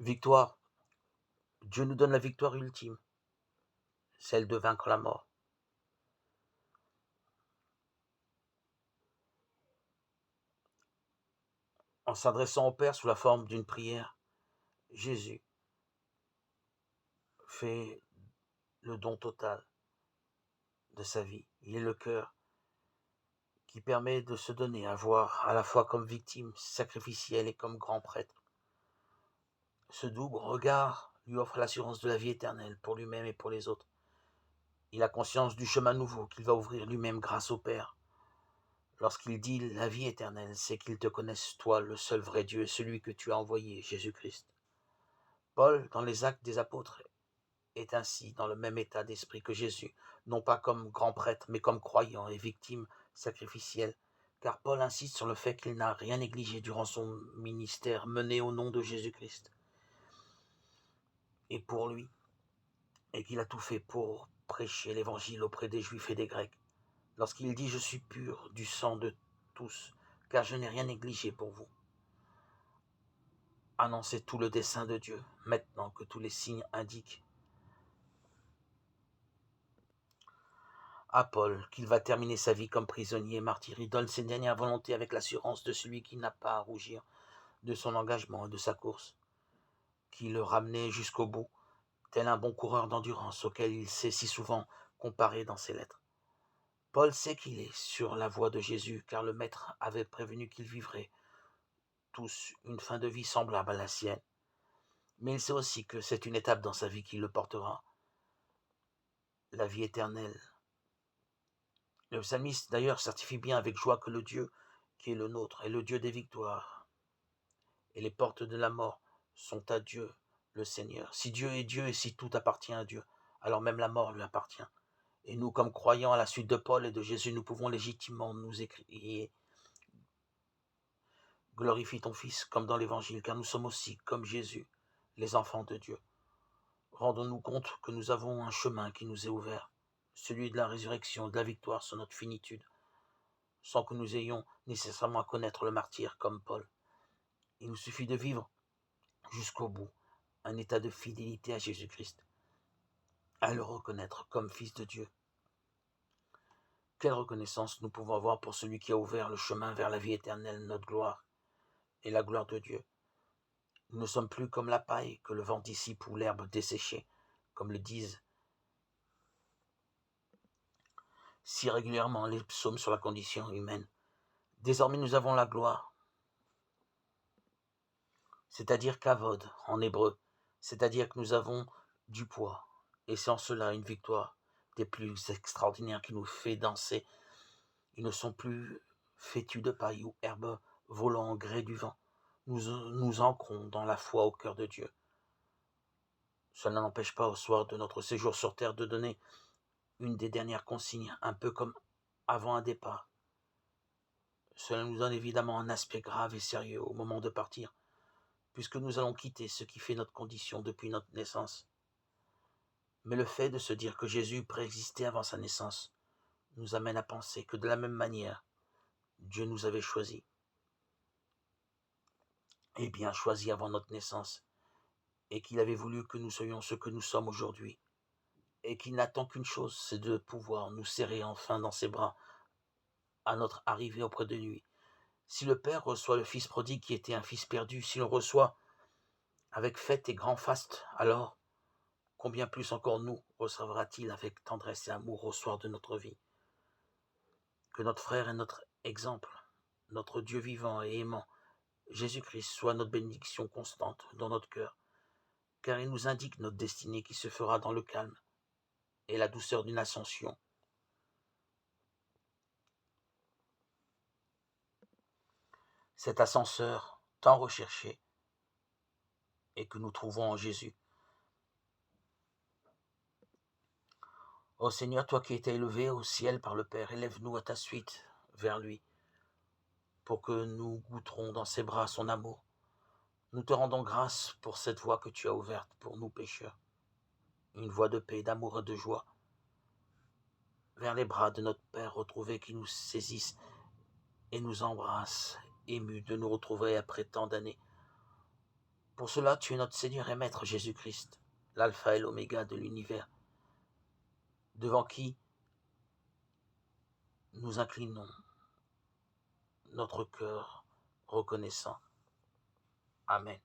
Victoire. Dieu nous donne la victoire ultime, celle de vaincre la mort. En s'adressant au Père sous la forme d'une prière, Jésus fait le don total de sa vie. Il est le cœur qui permet de se donner à voir à la fois comme victime sacrificielle et comme grand prêtre. Ce doux regard lui offre l'assurance de la vie éternelle pour lui-même et pour les autres. Il a conscience du chemin nouveau qu'il va ouvrir lui-même grâce au Père. Lorsqu'il dit la vie éternelle, c'est qu'il te connaisse, toi, le seul vrai Dieu, et celui que tu as envoyé, Jésus-Christ. Paul, dans les Actes des Apôtres, est ainsi dans le même état d'esprit que Jésus, non pas comme grand prêtre, mais comme croyant et victime sacrificielle, car Paul insiste sur le fait qu'il n'a rien négligé durant son ministère mené au nom de Jésus-Christ et pour lui, et qu'il a tout fait pour prêcher l'évangile auprès des Juifs et des Grecs. Lorsqu'il dit « Je suis pur du sang de tous, car je n'ai rien négligé pour vous », annoncer tout le dessein de Dieu, maintenant que tous les signes indiquent à Paul qu'il va terminer sa vie comme prisonnier et martyr. Il donne ses dernières volontés avec l'assurance de celui qui n'a pas à rougir de son engagement et de sa course, qui le ramenait jusqu'au bout, tel un bon coureur d'endurance auquel il s'est si souvent comparé dans ses lettres. Paul sait qu'il est sur la voie de Jésus, car le Maître avait prévenu qu'ils vivraient tous une fin de vie semblable à la sienne. Mais il sait aussi que c'est une étape dans sa vie qui le portera, la vie éternelle. Le psalmiste d'ailleurs certifie bien avec joie que le Dieu qui est le nôtre est le Dieu des victoires, et les portes de la mort sont à Dieu, le Seigneur. Si Dieu est Dieu et si tout appartient à Dieu, alors même la mort lui appartient. Et nous, comme croyants à la suite de Paul et de Jésus, nous pouvons légitimement nous écrire « Glorifie ton Fils » comme dans l'Évangile, car nous sommes aussi, comme Jésus, les enfants de Dieu. Rendons-nous compte que nous avons un chemin qui nous est ouvert, celui de la résurrection, de la victoire sur notre finitude, sans que nous ayons nécessairement à connaître le martyr comme Paul. Il nous suffit de vivre jusqu'au bout un état de fidélité à Jésus-Christ, à le reconnaître comme Fils de Dieu. Quelle reconnaissance nous pouvons avoir pour celui qui a ouvert le chemin vers la vie éternelle, notre gloire et la gloire de Dieu. Nous ne sommes plus comme la paille que le vent dissipe ou l'herbe desséchée, comme le disent si régulièrement les psaumes sur la condition humaine. Désormais nous avons la gloire, c'est-à-dire kavod en hébreu, c'est-à-dire que nous avons du poids, et c'est en cela une victoire des plus extraordinaires qui nous fait danser. Ils ne sont plus fétus de paille ou herbes volant au gré du vent. Nous ancrons dans la foi au cœur de Dieu. Cela n'empêche pas au soir de notre séjour sur terre de donner une des dernières consignes, un peu comme avant un départ. Cela nous donne évidemment un aspect grave et sérieux au moment de partir, puisque nous allons quitter ce qui fait notre condition depuis notre naissance. Mais le fait de se dire que Jésus préexistait avant sa naissance nous amène à penser que de la même manière, Dieu nous avait choisis, et bien choisis avant notre naissance, et qu'il avait voulu que nous soyons ce que nous sommes aujourd'hui, et qu'il n'attend qu'une chose, c'est de pouvoir nous serrer enfin dans ses bras à notre arrivée auprès de lui. Si le Père reçoit le Fils prodigue qui était un fils perdu, s'il le reçoit avec fête et grand faste, alors combien plus encore nous recevra-t-il avec tendresse et amour au soir de notre vie. Que notre frère est notre exemple, notre Dieu vivant et aimant, Jésus-Christ, soit notre bénédiction constante dans notre cœur, car il nous indique notre destinée qui se fera dans le calme et la douceur d'une ascension. Cet ascenseur tant recherché et que nous trouvons en Jésus. Ô Seigneur, toi qui étais élevé au ciel par le Père, élève-nous à ta suite vers lui, pour que nous goûterons dans ses bras son amour. Nous te rendons grâce pour cette voie que tu as ouverte pour nous pécheurs, une voie de paix, d'amour et de joie, vers les bras de notre Père retrouvé qui nous saisissent et nous embrasse, émus de nous retrouver après tant d'années, Pour cela, tu es notre Seigneur et Maître Jésus-Christ, l'alpha et l'oméga de l'univers, devant qui nous inclinons notre cœur reconnaissant. Amen.